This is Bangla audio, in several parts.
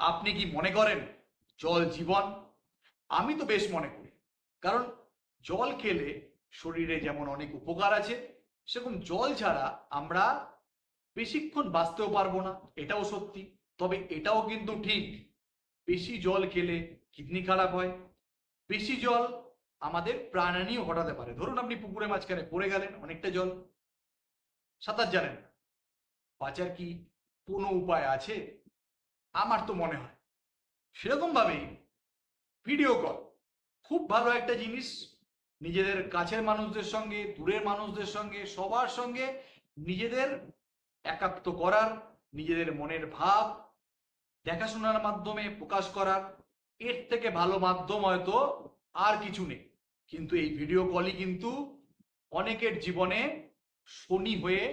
আপনি কি মনে করেন জল জীবন? আমি তো বেশ মনে করি। কারণ জল খেলে শরীরে যেমন অনেক উপকার আছে, সেরকম জল ছাড়া আমরা বেশিক্ষণ বাঁচতেও পারবো না, এটাও সত্যি। তবে এটাও কিন্তু ঠিক, বেশি জল খেলে কিডনি খারাপ হয়। বেশি জল আমাদের প্রাণহানিও ঘটাতে পারে। ধরুন আপনি পুকুরের মাঝখানে পড়ে গেলেন, অনেকটা জল, সাঁতার জানেন না, বাঁচার কি কোনো উপায় আছে? আমার তো মনে হয় সেরকম ভাবেই ভিডিও কল খুব ভালো একটা জিনিস। নিজেদের কাছের মানুষদের সঙ্গে, দূরের মানুষদের সঙ্গে, সবার সঙ্গে নিজেদের একাত্ম করার, নিজেদের মনের ভাব দেখাশোনার মাধ্যমে প্রকাশ করার, এর থেকে ভালো মাধ্যম হয়তো আর কিছু নেই। কিন্তু এই ভিডিও কলই কিন্তু অনেকের জীবনে শনি হয়ে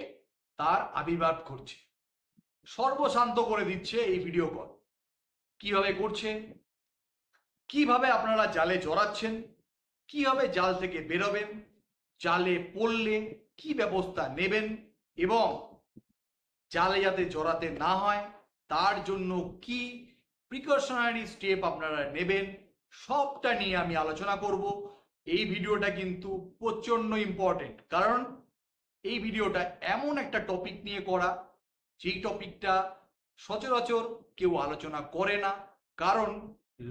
তার আবির্ভাব করছে, সর্বশান্ত করে দিচ্ছে এই ভিডিও কল। কিভাবে করছে, কিভাবে আপনারা জালে জড়াচ্ছেন, কিভাবে জাল থেকে বেরোবেন, জালে পড়লে কি ব্যবস্থা নেবেন, এবং জালে যাতে জড়াতে না হয় তার জন্য কি প্রিকশনারি স্টেপ আপনারা নেবেন, সবটা নিয়ে আমি আলোচনা করব। এই ভিডিওটা কিন্তু প্রচন্ড ইম্পর্টেন্ট, কারণ এই ভিডিওটা এমন একটা টপিক নিয়ে করা, যেই টপিকটা সচরাচর কেউ আলোচনা করে না, কারণ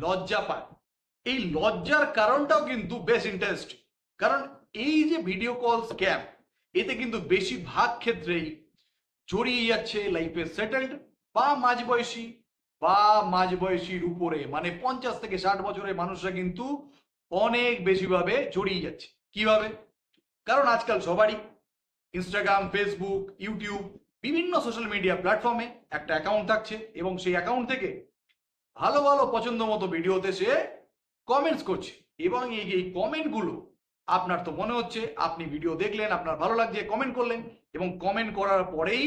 লজ্জা পায়। এই লজ্জার কারণটাও কিন্তু বেশ ইন্টারেস্টিং, কারণ এই যে ভিডিও কল স্ক্যাম, এতে কিন্তু বেশিরভাগ ক্ষেত্রেই জড়িয়ে যাচ্ছে লাইফে সেটেলড বা মাঝবয়সীর উপরে, মানে 50 থেকে 60 বছরের মানুষরা কিন্তু অনেক বেশিভাবে জড়িয়ে যাচ্ছে। কিভাবে? কারণ আজকাল সবারই ইনস্টাগ্রাম, ফেসবুক, ইউটিউব, বিভিন্ন সোশ্যাল মিডিয়া প্ল্যাটফর্মে একটা অ্যাকাউন্ট থাকছে, এবং সেই অ্যাকাউন্ট থেকে ভালো ভালো পছন্দ মতো ভিডিওতে সে কমেন্টস করছে। এবং এই কমেন্টগুলো, আপনার তো মনে হচ্ছে আপনি ভিডিও দেখলেন, আপনার ভালো লাগছে, কমেন্ট করলেন, এবং কমেন্ট করার পরেই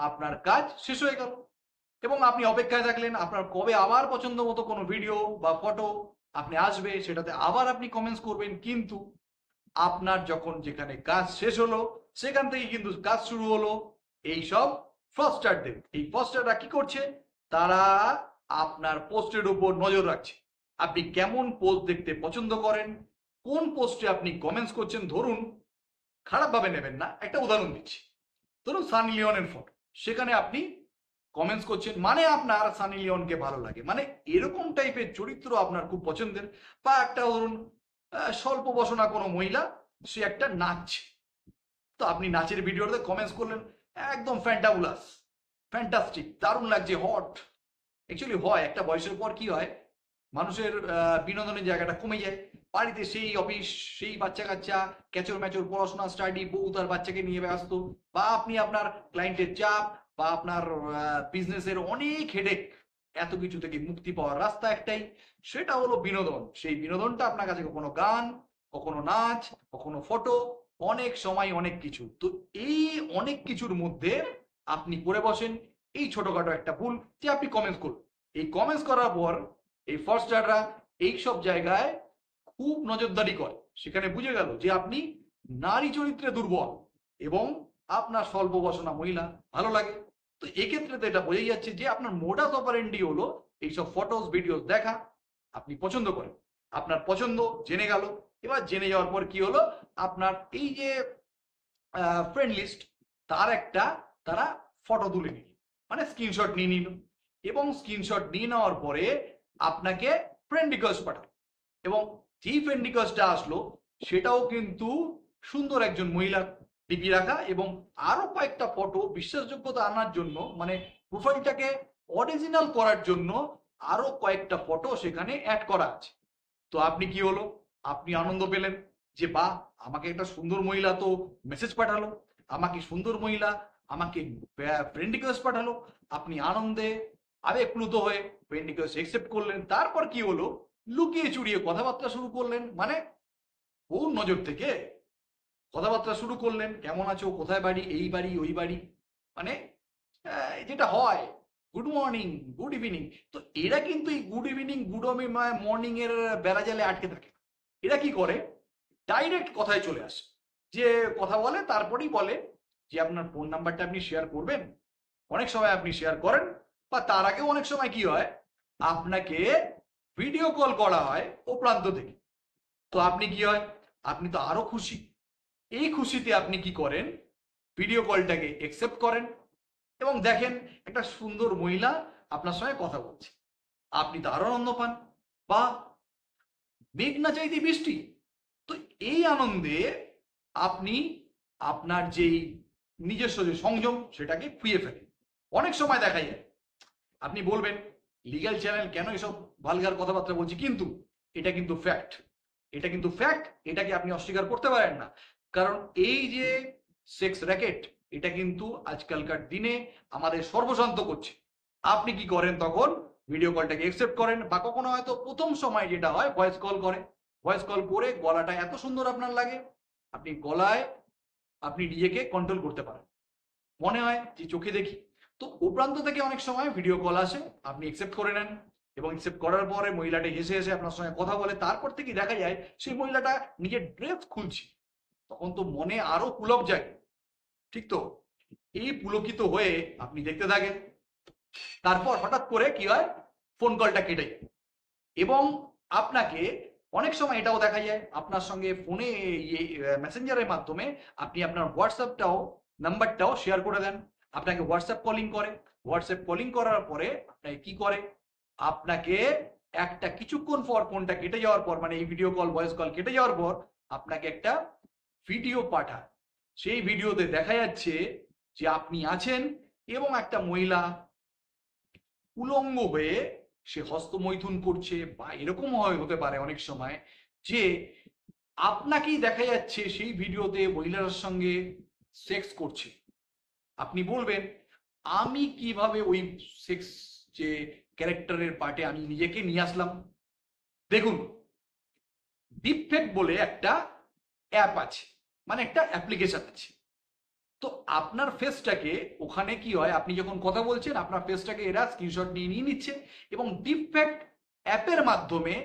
আপনার কাজ শেষ হয়ে গেল, এবং আপনি অপেক্ষায় থাকলেন আপনার কবে আবার পছন্দ মতো কোনো ভিডিও বা ফটো আপনি আসবে, সেটাতে আবার আপনি কমেন্টস করবেন। কিন্তু আপনার যখন যেখানে কাজ শেষ হলো, সেখান থেকে কিন্তু কাজ শুরু হলো এইসব ফ্রস্টারদের। এই ফ্রস্টাররা কি করছে? তারা আপনার পোস্টের উপর নজর রাখছে, আপনি কেমন পোস্ট দেখতে পছন্দ করেন, কোন পোস্টে আপনি কমেন্টস করছেন। ধরুন, খারাপভাবে নেবেন না, একটা উদাহরণ দিচ্ছি। ধরুন সানি লিওনের ফটো, সেখানে আপনি কমেন্টস করছেন, মানে আপনার সানি লিওনকে ভালো লাগে, মানে এরকম টাইপের চরিত্র আপনার খুব পছন্দের। বা একটা ধরুন স্বল্প বসনা কোনো মহিলা, সে একটা নাচছে, তো আপনি নাচের ভিডিওতে কমেন্টস করলেন, একদম ফ্যান্টাবুলাস, ফ্যান্টাস্টিক, দারুণ লাগছে, হট। অ্যাকচুয়ালি হয়, একটা বয়সের পর কি হয়, মানুষের বিনোদনের জায়গাটা কমে যায়। বাড়িতে সেই অফিস, সেই বাচ্চা কাচ্চা, ক্যাচর ম্যাচর পড়াশোনা, স্টাডি, বউ তার বাচ্চাকে নিয়ে ব্যস্ত, বা আপনি আপনার ক্লায়েন্টের চাপ, বা আপনার বিজনেসের অনেক হেডেক, এত কিছু থেকে মুক্তি পাওয়ার রাস্তা একটাই, সেটা হলো বিনোদন। সেই বিনোদনটা আপনার কাছে কখনো গান, কখনো নাচ, কখনো ফটো, অনেক সময় অনেক কিছু। তো এই অনেক কিছুর মধ্যে আপনি করে বসেন এই ছোটখাটো একটা ভুল, যে আপনি কমেন্টস করুন। এই কমেন্টস করার পর এই ফরস্টাররা এইসব জায়গায় খুব নজরদারি করে, সেখানে বুঝে গেল যে আপনি নারী চরিত্রে দুর্বল, এবং আপনার স্বল্প বসনা মহিলা ভালো লাগে। তো এক্ষেত্রে তো এটা বোঝাই যাচ্ছে যে আপনার মোডাস অপারেন্ডি হলো এইসব ফটোস ভিডিওস দেখা, আপনি পছন্দ করেন, আপনার পছন্দ জেনে গেল। এবার জেনে যাওয়ার পর কি হলো, আপনার এই যে ফ্রেন্ড লিস্ট, তার একটা তারা ফটো তুলে নিল, মানে স্ক্রিনশট নিয়ে নিল, এবং স্ক্রিনশট নিয়ে নেওয়ার পরে আপনাকে ফ্রেন্ড রিকোয়েস্ট পাঠালো, এবং যেই ফ্রেন্ড রিকোয়েস্টটা আসলো সেটাও কিন্তু সুন্দর একজন মহিলার ডিপি রাখা, এবং আরো কয়েকটা ফটো বিশ্বাসযোগ্যতা আনার জন্য, মানে প্রোফাইলটাকে অরিজিনাল করার জন্য আরো কয়েকটা ফটো সেখানে অ্যাড করা আছে। তো আপনি কি হলো, আপনি আনন্দ পেলেন যে বাহ, আমাকে একটা সুন্দর মহিলা তো মেসেজ পাঠালো, আমাকে সুন্দর মহিলা আমাকে ফ্রেন্ড রিকোয়েস্ট পাঠালো। আপনি আনন্দে আবেগপ্লুত হয়ে ফ্রেন্ড রিকোয়েস্ট একসেপ্ট করলেন। তারপর কি হলো, লুকিয়ে চুরিয়ে কথাবার্তা শুরু করলেন, মানে ওর নজর থেকে কথাবার্তা শুরু করলেন, কেমন আছো, কোথায় বাড়ি, এই বাড়ি ওই বাড়ি, মানে যেটা হয় গুড মর্নিং, গুড ইভিনিং। তো এরা কিন্তু এই গুড ইভিনিং, গুড মর্নিং এর বেড়া জালে আটকে থাকে। এরা কি করে, ডাইরেক্ট কথায় চলে আসে, যে কথা বলে তারপরেই বলে যে আপনার ফোন নাম্বারটা আপনি শেয়ার করবেন। অনেক সময় আপনি শেয়ার করেন, বা তার আগেও অনেক সময় কি হয়, আপনাকে ভিডিও কল করা হয় ও প্রান্ত থেকে, তো আপনি কি হয়, আপনি তো আরো খুশি। এই খুশিতে আপনি কি করেন, ভিডিও কলটাকে একসেপ্ট করেন এবং দেখেন একটা সুন্দর মহিলা আপনার সঙ্গে কথা বলছে, আপনি তো আরো আনন্দ পান। বা মেঘ না চাইতে বৃষ্টি, তো এই আনন্দে আপনি আপনার যেই নিজস্ব যে সংযম সেটাকে খুইয়ে ফেলেন। অনেক সময় দেখা যায় আপনি বলবেন লিগ্যাল চ্যানেল কেন এসব ভালগার কথাবার্তা বলছি, কিন্তু এটা কিন্তু ফ্যাক্ট, এটা কিন্তু ফ্যাক্ট, এটাকে আপনি অস্বীকার করতে পারেন না। কারণ এই যে সেক্স র্যাকেট, এটা কিন্তু আজকালকার দিনে আমাদের সর্বশান্ত করছে। আপনি কি করেন তখন, ভিডিও কলটাকে একসেপ্ট করেন, বা কখনো হয়তো প্রথম সময় যেটা হয় ভয়েস কল করে, ভয়েস কল করে গলাটা এত সুন্দর আপনার লাগে, আপনি গলায় আপনি নিজেকে কন্ট্রোল করতে পারেন, মনে হয় যে চোখে দেখি। তো ও প্রান্ত থেকে অনেক সময় ভিডিও কল আসে, আপনি একসেপ্ট করে নেন এবং একসেপ্ট করার পরে মহিলাটা হেসে হেসে আপনার সঙ্গে কথা বলে, তারপর থেকে দেখা যায় সেই মহিলাটা নিজের ড্রেস খুলছে, তখন তো মনে আরো পুলক যায়, ঠিক তো? এই পুলকিত হয়ে আপনি দেখতে থাকেন, তারপর হঠাৎ করে কি হয়, ফোন কলটা কেটে যায়। এবং আপনাকে অনেক সময় এটাও দেখা যায় আপনার সঙ্গে ফোনে মেসেঞ্জারের মাধ্যমে আপনি আপনার হোয়াটসঅ্যাপটাও নাম্বারটাও শেয়ার করে দেন, আপনাকে হোয়াটসঅ্যাপ কলিং করে, হোয়াটসঅ্যাপ কলিং করার পরে আপনাকে কি করে, আপনাকে একটা কিছুক্ষণ পর ফোনটা কেটে যাওয়ার পর, মানে এই ভিডিও কল ভয়েস কল কেটে যাওয়ার পর আপনাকে একটা ভিডিও পাঠায়। সেই ভিডিওতে দেখা যাচ্ছে যে আপনি আছেন এবং একটা মহিলা উলঙ্গ হয়ে সে হস্তমৈথুন করছে, বা এরকম হতে পারে অনেক সময় যে আপনাকেই দেখা যাচ্ছে সেই ভিডিওতে মহিলার সঙ্গে সেক্স করছে। আপনি বলবেন আমি কিভাবে ওই সেক্স যে ক্যারেক্টারের পার্টে আমি নিজেকে নিয়ে আসলাম। দেখুন, ডিপফেক্ট বলে একটা অ্যাপ আছে, মানে একটা অ্যাপ্লিকেশন আছে। তো আপনার ফেসটাকে ওখানে কি হয়, আপনি যখন কথা বলছেন আপনার ফেসটাকে এরা স্ক্রিনশট নিয়ে নিয়ে নিচ্ছে এবং ডিপফ্যাক্ট অ্যাপের মাধ্যমে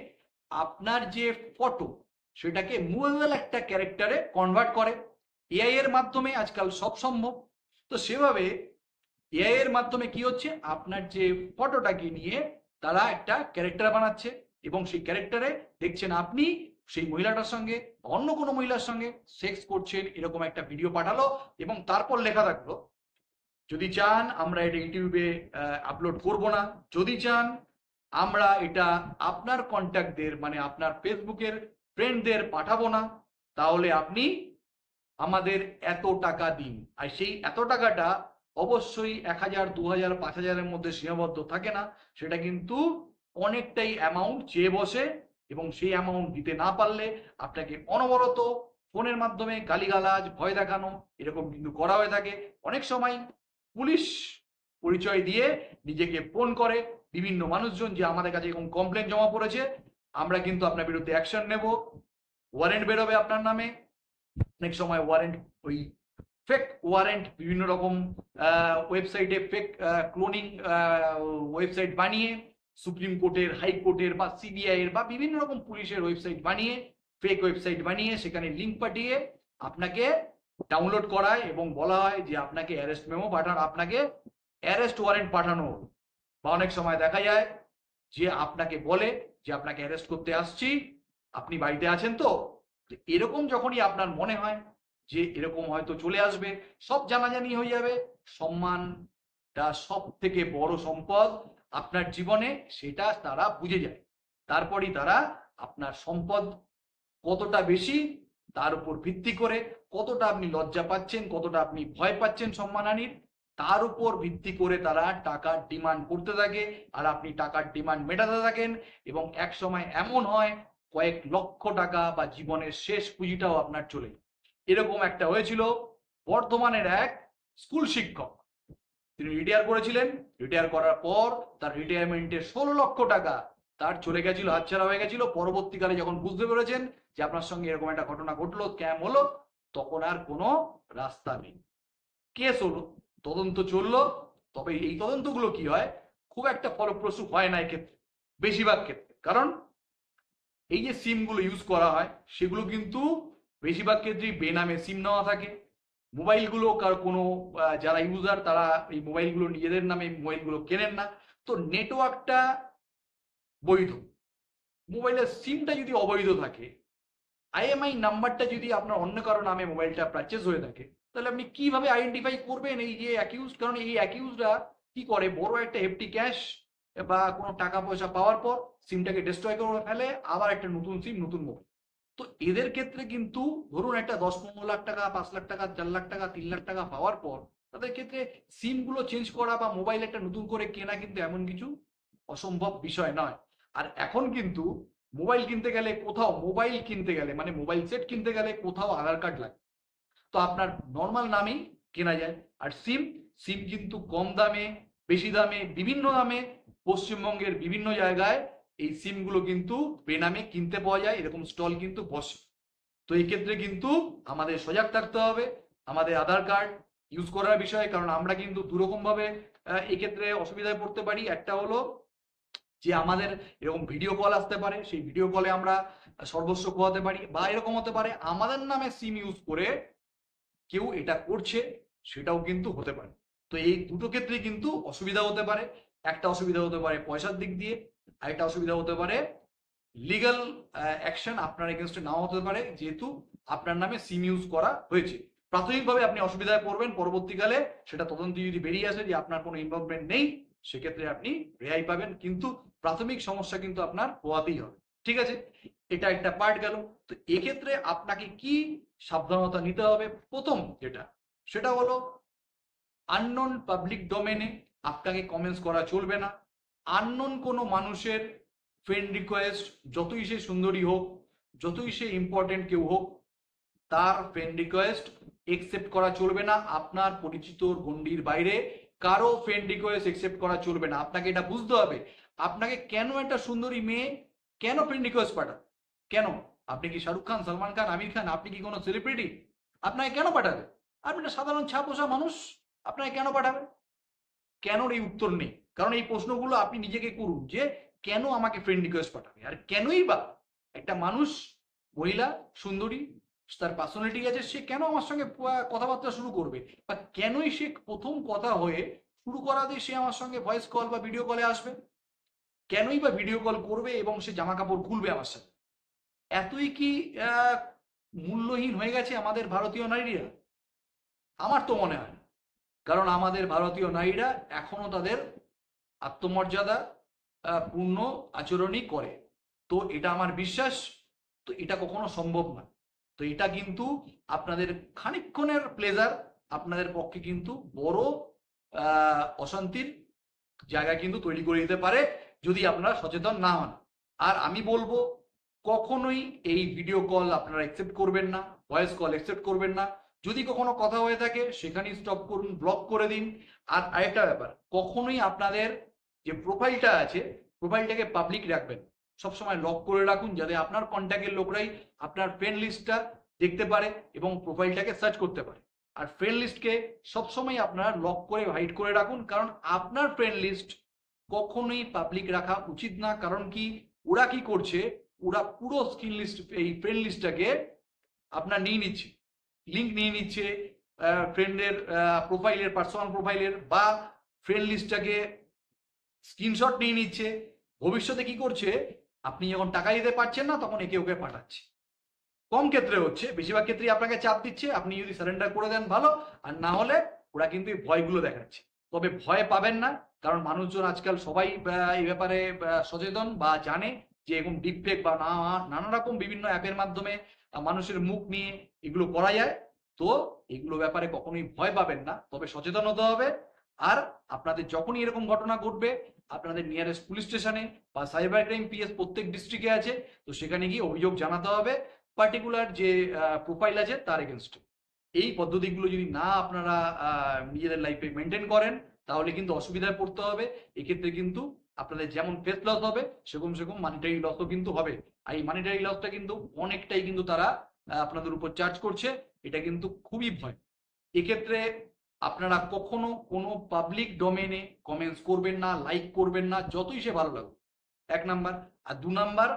আপনার যে ফটো সেটাকে মুভেবল একটা ক্যারেক্টারে কনভার্ট করে। এআই এর মাধ্যমে আজকাল সব সম্ভব। তো সেভাবে এআই এর মাধ্যমে কি হচ্ছে, আপনার যে ফটোটাকে নিয়ে তারা একটা ক্যারেক্টার বানাচ্ছে এবং সেই ক্যারেক্টারে দেখছেন আপনি সেই মহিলাটার সঙ্গে অন্য কোনো মহিলার সঙ্গে সেক্স করছেন, এরকম একটা ভিডিও পাঠালো এবং তারপর লেখা থাকলো যদি চান আমরা এটা ইউটিউবে আপলোড করব না, যদি চান আমরা এটা আপনার কন্ট্যাক্টদের মানে আপনার ফেসবুকের ফ্রেন্ডদের পাঠাবো না, তাহলে আপনি আমাদের এত টাকা দিন। আর সেই এত টাকাটা অবশ্যই 1000, 2000, 5000-এর মধ্যে সীমাবদ্ধ থাকে না, সেটা কিন্তু অনেকটাই অ্যামাউন্ট চেয়ে বসে এবং সেই অ্যামাউন্ট দিতে না পারলে আপনাকে অনবরত ফোনের মাধ্যমে গালিগালাজ, ভয় দেখানো এরকম কিন্তু করা হয়ে থাকে। অনেক সময় পুলিশ পরিচয় দিয়ে নিজেকে ফোন করে বিভিন্ন মানুষজন যে আমাদের কাছে এরকম কমপ্লেন জমা পড়েছে, আমরা কিন্তু আপনার বিরুদ্ধে অ্যাকশন নেব, ওয়ারেন্ট বেরোবে আপনার নামে। অনেক সময় ওয়ারেন্ট ওই ফেক ওয়ারেন্ট বিভিন্ন রকম ওয়েবসাইটে ফেক ক্লোনিং ওয়েবসাইট বানিয়ে সুপ্রিম কোর্টের, হাইকোর্টের বা সিবিআই এর বা বিভিন্ন রকম পুলিশের ওয়েবসাইট বানিয়ে, ফেক ওয়েবসাইট বানিয়ে সেখানে লিঙ্ক পাঠিয়ে আপনাকে ডাউনলোড করায় এবং বলা হয় যে আপনাকে অ্যারেস্ট মেমো পাঠানো, আপনাকে অ্যারেস্ট ওয়ারেন্ট পাঠানো। বা অনেক সময় দেখা যায় যে আপনাকে বলে যে আপনাকে অ্যারেস্ট করতে আসছি, আপনি বাড়িতে আছেন তো। এরকম যখনই আপনার মনে হয় যে এরকম হয়তো চলে আসবে, সব জানাজানি হয়ে যাবে, সম্মানটা সব থেকে বড় সম্পদ আপনার জীবনে, সেটা তারা বুঝে যায়। তারপরই তারা আপনার সম্পদ কতটা বেশি তার উপর ভিত্তি করে, কতটা আপনি লজ্জা পাচ্ছেন, কতটা আপনি ভয় পাচ্ছেন সম্মানহানির, তার উপর ভিত্তি করে তারা টাকার ডিমান্ড করতে থাকে। আর আপনি টাকার ডিমান্ড মেটাতে থাকেন এবং এক সময় এমন হয় কয়েক লক্ষ টাকা বা জীবনের শেষ পুঁজিটাও আপনার চলে। এরকম একটা হয়েছিল বর্ধমানের এক স্কুল শিক্ষক, তিনি রিটায়ার করেছিলেন, রিটায়ার করার পর তার রিটায়ারমেন্টের 16 লক্ষ টাকা তার চলে গেছিল, হাতছাড়া হয়ে গেছিল। পরবর্তীকালে যখন বুঝতে পেরেছেন যে আপনার সঙ্গে এরকম একটা ঘটনা ঘটলো, স্ক্যাম হলো, তখন আর কোনো রাস্তা নেই, কেস হলো, তদন্ত চললো। তবে এই তদন্তগুলো কি হয়, খুব একটা ফলপ্রসূ হয় না এক্ষেত্রে, বেশিরভাগ ক্ষেত্রে। কারণ এই যে সিমগুলো ইউজ করা হয় সেগুলো কিন্তু বেশিরভাগ ক্ষেত্রেই বেনামে সিম নেওয়া থাকে। মোবাইলগুলো কোনো যারা ইউজার তারা এই মোবাইলগুলো নিজেদের নামে মোবাইলগুলো কেনেন না। তো নেটওয়ার্কটা বৈধ, মোবাইলের সিমটা যদি অবৈধ থাকে, আইএমআই নাম্বারটা যদি আপনার অন্য কারো নামে মোবাইলটা পারচেজ হয়ে থাকে, তাহলে আপনি কিভাবে আইডেন্টিফাই করবেন এই যে অ্যাকিউজ? কারণ এই অ্যাকিউজরা কি করে, বড় একটা হেফটি ক্যাশ বা কোনো টাকা পয়সা পাওয়ার পর সিমটাকে ডিস্ট্রয় করে ফেলে, আবার একটা নতুন সিম, নতুন মোবাইল। তো এদের ক্ষেত্রে কিন্তু ধরুন একটা 10-15 লাখ টাকা, 5 লাখ টাকা, 4 লাখ টাকা, 3 লাখ টাকা পাওয়ার পর তাদের ক্ষেত্রে সিমগুলো চেঞ্জ করা বা মোবাইল একটা নতুন করে কেনা কিন্তু এমন কিছু অসম্ভব বিষয় নয়। আর এখন কিন্তু মোবাইল কিনতে গেলে, কোথাও মোবাইল কিনতে গেলে মানে মোবাইল সেট কিনতে গেলে কোথাও আধার কার্ড লাগে। তো আপনার নর্মাল নামেই কেনা যায়। আর সিম, সিম কিন্তু কম দামে, বেশি দামে, বিভিন্ন দামে পশ্চিমবঙ্গের বিভিন্ন জায়গায় এই সিমগুলো কিন্তু বেনামে কিনতে পাওয়া যায়, এরকম স্টল কিন্তু বসে। তো এই ক্ষেত্রে কিন্তু আমাদের সজাগ থাকতে হবে আমাদের আধার কার্ড ইউজ করার বিষয়ে। কারণ আমরা কিন্তু দুরকম ভাবে এই ক্ষেত্রে অসুবিধায় পড়তে পারি। একটা হলো যে আমাদের এরকম ভিডিও কল আসতে পারে, সেই ভিডিও কলে আমরা সর্বস্ব খোয়াতে পারি, বা এরকম হতে পারে আমাদের নামে সিম ইউজ করে কেউ এটা করছে, সেটাও কিন্তু হতে পারে। তো এই দুটো ক্ষেত্রে কিন্তু অসুবিধা হতে পারে। একটা অসুবিধা হতে পারে পয়সার দিক দিয়ে, আরেকটা অসুবিধা হতে পারে লিগাল অ্যাকশন আপনার এগেনস্টে নাও হতে পারে, যেহেতু আপনার নামে সিম ইউজ করা হয়েছে। প্রাথমিকভাবে আপনি অসুবিধায় পড়বেন, পরবর্তীকালে সেটা তদন্ত যদি বেরিয়ে আসে যে আপনার কোনো ইনভলভমেন্ট নেই, সেক্ষেত্রে আপনি রেহাই পাবেন, কিন্তু প্রাথমিক সমস্যা কিন্তু আপনার পোয়াতেই হবে। ঠিক আছে, এটা একটা পার্ট গেল। তো এক্ষেত্রে আপনাকে কি সাবধানতা নিতে হবে? প্রথম যেটা, সেটা হলো আননোন পাবলিক ডোমেনে আপনাকে কমেন্টস করা চলবে না। আননোন কোনো মানুষের ফ্রেন্ড রিকোয়েস্ট, যতই সে সুন্দরী হোক, যতই সে ইম্পর্টেন্ট কেউ হোক, তার ফ্রেন্ড রিকোয়েস্ট একসেপ্ট করা চলবে না। আপনার পরিচিত গণ্ডির বাইরে কারো ফ্রেন্ড রিকোয়েস্ট একসেপ্ট করা চলবে না। আপনাকে এটা বুঝতে হবে, আপনাকে কেন একটা সুন্দরী মেয়ে কেন ফ্রেন্ড রিকোয়েস্ট পাঠাবে? কেন? আপনি কি শাহরুখ খান, সালমান খান, আমির খান? আপনি কি কোনো সেলিব্রিটি? আপনাকে কেন পাঠাবে? আপনি একটা সাধারণ ছাপোষা মানুষ, আপনাকে কেন পাঠাবে? কেনর এই উত্তর নেই। কারণ এই প্রশ্নগুলো আপনি নিজেকে করুন যে কেন আমাকে ফ্রেন্ড রিকোয়েস্ট পাঠাবে, আর কেনই বা একটা মানুষ, মহিলা, সুন্দরী, তার পার্সোনালিটি আছে, সে কেন আমার সঙ্গে কথাবার্তা শুরু করবে, বা কেনই সে প্রথম কথা হয়ে শুরু করাতে সে আমার সঙ্গে ভয়েস কল বা ভিডিও কলে আসবে, কেনই বা ভিডিও কল করবে এবং সে জামা কাপড় খুলবে আমার সাথে? এতই কি আহ, মূল্যহীন হয়ে গেছে আমাদের ভারতীয় নারীরা? আমার তো মনে হয় না। কারণ আমাদের ভারতীয় নারীরা এখনো তাদের আত্মমর্যাদা পূর্ণ আচরণই করে। তো এটা আমার বিশ্বাস। তো এটা কখনো সম্ভব না। তো এটা কিন্তু আপনাদের খানিকক্ষণের প্লেজার আপনাদের পক্ষে কিন্তু বড় অশান্তির জায়গা কিন্তু তৈরি করে দিতে পারে, যদি আপনারা সচেতন না হন। আর আমি বলবো, কখনোই এই ভিডিও কল আপনারা অ্যাকসেপ্ট করবেন না, ভয়েস কল অ্যাকসেপ্ট করবেন না। যদি কখনো কথা হয়ে থাকে সেখানেই স্টপ করুন, ব্লক করে দিন। আর আরেকটা ব্যাপার, কখনোই আপনাদের যে প্রোফাইলটা আছে, প্রোফাইলটাকে পাবলিক রাখবেন। সবসময় লক করে রাখুন, যাতে আপনার কন্ট্যাক্টের লোকরাই আপনার ফ্রেন্ড লিস্টটা দেখতে পারে এবং প্রোফাইলটাকে সার্চ করতে পারে। আর ফ্রেন্ড লিস্টকে সবসময় আপনারা লক করে হাইড করে রাখুন, কারণ আপনার ফ্রেন্ড লিস্ট কখনোই পাবলিক রাখা উচিত না। কারণ কি, ওরা কি করছে, ওরা পুরো স্ক্রিন লিস্ট, এই ফ্রেন্ড লিস্টটাকে আপনার নিয়ে নিচ্ছে, লিঙ্ক নিয়ে নিচ্ছে ফ্রেন্ডের প্রোফাইলের, পার্সোনাল প্রোফাইলের, বা ফ্রেন্ড লিস্টটাকে স্ক্রিনশট নিয়ে নিচ্ছে। ভবিষ্যতে কি করছে, আপনি যখন টাকা দিতে পারছেন না তখন একে ওকে পাঠাচ্ছে। কম ক্ষেত্রে হচ্ছে, বেশিরভাগ ক্ষেত্রেই আপনাকে চাপ দিচ্ছে। আপনি যদি সারেন্ডার করে দেন ভালো, আর না হলে ওরা কিন্তু এই ভয়গুলো দেখাচ্ছে। তবে ভয় পাবেন না, কারণ মানুষজন আজকাল সবাই এই ব্যাপারে সচেতন বা জানে যে এরকম ডিপফেক বা নানা রকম বিভিন্ন অ্যাপের মাধ্যমে মানুষের মুখ নিয়ে এগুলো করা যায়। তো এগুলো ব্যাপারে কখনোই ভয় পাবেন না, তবে সচেতন হতে হবে। আর আপনাদের যখনই এরকম ঘটনা ঘটবে, আপনাদের নিয়ারেস্ট পুলিশ স্টেশনে বা সাইবার ক্রাইম পিএস প্রত্যেক ডিস্ট্রিক্টে আছে, তো সেখানে গিয়ে অভিযোগ জানাতে হবে পার্টিকুলার যে প্রোফাইল আছে তার এগেনস্টে। এই পদ্ধতিগুলো যদি না আপনারা নিজেদের লাইফে মেনটেন করেন, তাহলে কিন্তু অসুবিধায় পড়তে হবে। এক্ষেত্রে কিন্তু আপনাদের যেমন ফেস লস হবে, সেরকম সেরকম মানিটারি লসও কিন্তু হবে। আর এই মানিটারি লসটা কিন্তু অনেকটাই কিন্তু তারা আপনাদের উপর চার্জ করছে। এটা কিন্তু খুবই ভয়। এক্ষেত্রে আপনারা কখনো কোনো পাবলিক ডোমেনে কমেন্টস করবেন না, লাইক করবেন না, যতই সে ভালো লাগুক। 1 নাম্বার। আর 2 নাম্বার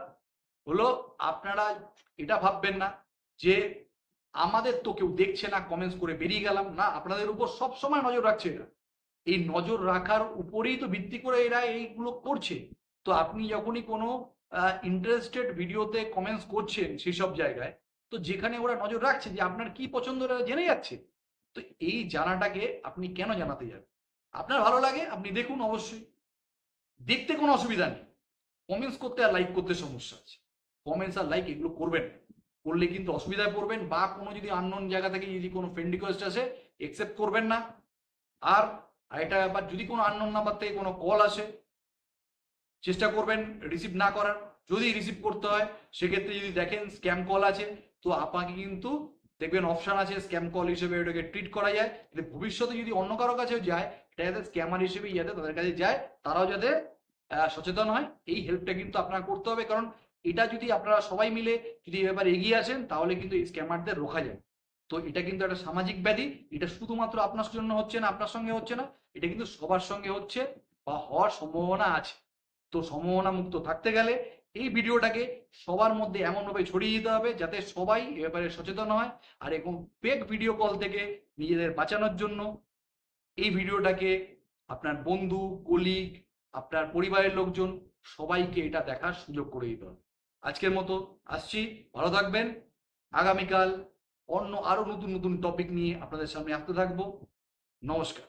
হলো, আপনারা এটা ভাববেন না যে আমাদের তো কেউ দেখছে না, কমেন্টস করে বেরিয়ে গেলাম না। আপনাদের উপর সব সময় নজর রাখছে এরা। এই নজর রাখার উপরেই তো ভিত্তি করে এরা এইগুলো করছে। তো আপনি যখনই কোনো ইন্টারেস্টেড ভিডিওতে কমেন্টস করছেন সেই সব জায়গায়, তো যেখানে ওরা নজর রাখছে যে আপনার কি পছন্দ ওরা জেনে যাচ্ছে, তো এই জানাটাকে আপনি কেন জানাতে যাবেন? আপনার ভালো লাগে আপনি দেখুন, অবশ্যই দেখতে কোনো অসুবিধা নেই। কমেন্টস করতে আর লাইক করতে সমস্যা আছে। কমেন্টস আর লাইক এগুলো করবেন না। করলে কিন্তু অসুবিধায় পড়বেন, বা কোনো যদি আননোন জায়গা থেকে যদি কোনো ফ্রেন্ড রিকোয়েস্ট আসে একসেপ্ট করবেন না। আর এটা ব্যাপার, যদি কোনো আননোন নাম্বার থেকে কোনো কল আসে চেষ্টা করবেন রিসিভ না করার। যদি রিসিভ করতে হয় সেক্ষেত্রে যদি দেখেন স্ক্যাম কল আছে, তো আপনাকে কিন্তু দেখবেন অপশন আছে স্ক্যাম কল হিসেবে এটাকে ট্রিট করা যায়। কিন্তু ভবিষ্যতে যদি অন্য কারো কাছে যায়, এটা যাতে স্ক্যামার হিসেবে যাতে তাদের কাছে যায়, তারাও যাতে সচেতন হয়, এই হেল্পটা কিন্তু আপনার করতে হবে। কারণ এটা যদি আপনারা সবাই মিলে যদি এবার এগিয়ে আসেন, তাহলে কিন্তু এই স্ক্যামারদের রোখা যায়। তো এটা কিন্তু একটা সামাজিক ব্যাধি। এটা শুধুমাত্র আপনার জন্য হচ্ছে না, আপনার সঙ্গে হচ্ছে না, এটা কিন্তু সবার সঙ্গে হচ্ছে বা হওয়ার সম্ভাবনা আছে। তো সম্ভাবনা মুক্ত থাকতে গেলে এই ভিডিওটাকে সবার মধ্যে এমনভাবে ছড়িয়ে দিতে হবে যাতে সবাই এ ব্যাপারে সচেতন হয়। আর এরকম ফেক ভিডিও কল থেকে নিজেদের বাঁচানোর জন্য এই ভিডিওটাকে আপনার বন্ধু, কলিগ, আপনার পরিবারের লোকজন সবাইকে এটা দেখার সুযোগ করে দিতে হবে। আজকের মতো আসছি, ভালো থাকবেন। আগামীকাল অন্য আরো নতুন নতুন টপিক নিয়ে আপনাদের সামনে আসতে থাকবো। নমস্কার।